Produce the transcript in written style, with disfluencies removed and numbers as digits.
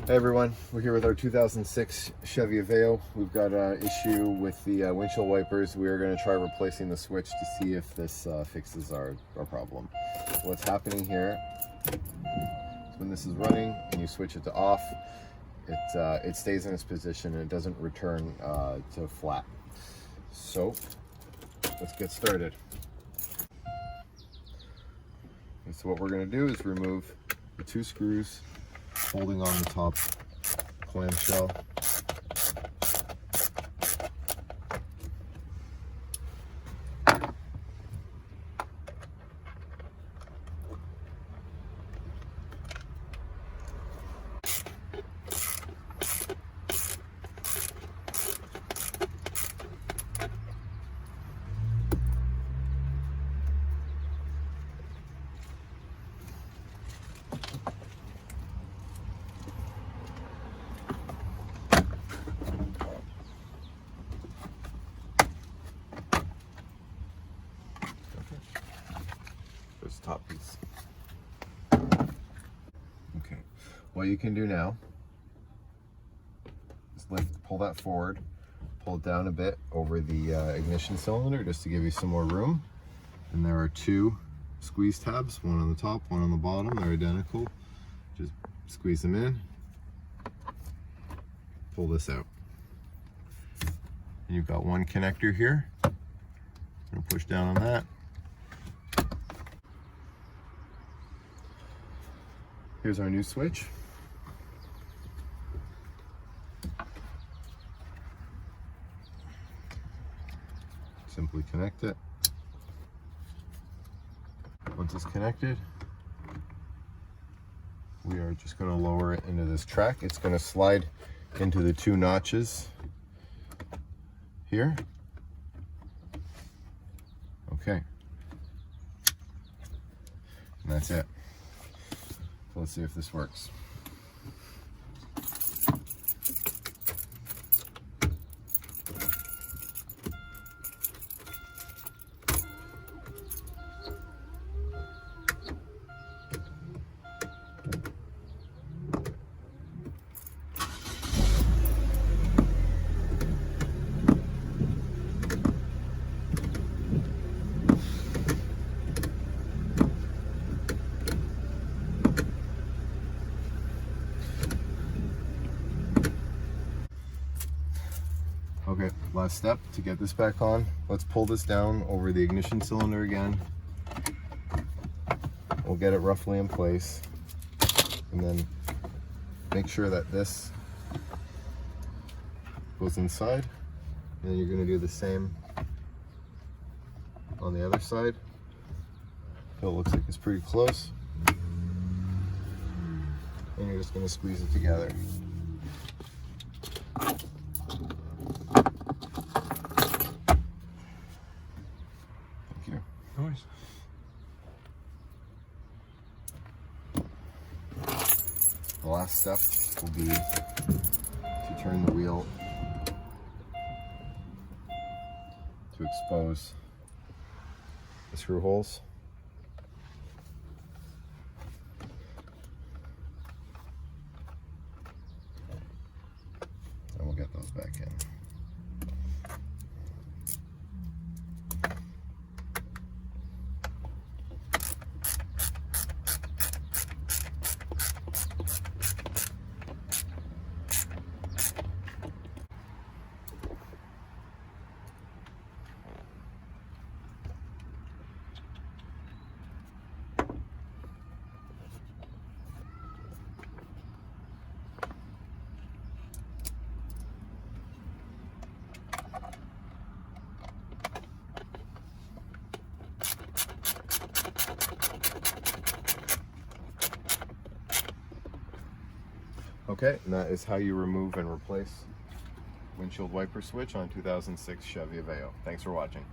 Hey everyone, we're here with our 2006 Chevy Aveo. We've got an issue with the windshield wipers. We are going to try replacing the switch to see if this fixes our problem. What's happening here is when this is running and you switch it to off, it stays in its position and it doesn't return to flat. So let's get started. And so what we're going to do is remove the two screws holding on the top clamshell. There's the top piece. Okay, what you can do now is pull that forward, pull it down a bit over the ignition cylinder just to give you some more room. And there are two squeeze tabs, one on the top, one on the bottom. They're identical. Just squeeze them in, pull this out. And you've got one connector here. I'm gonna push down on that. Here's our new switch. Simply connect it. Once it's connected, we are just going to lower it into this track. It's going to slide into the two notches here. Okay. And that's it. So let's see if this works. Okay, last step to get this back on. Let's pull this down over the ignition cylinder again. We'll get it roughly in place. And then make sure that this goes inside. And then you're going to do the same on the other side. So it looks like it's pretty close. And you're just going to squeeze it together. Nice. The last step will be to turn the wheel to expose the screw holes. And we'll get those back in. Okay, and that is how you remove and replace windshield wiper switch on 2006 Chevy Aveo. Thanks for watching.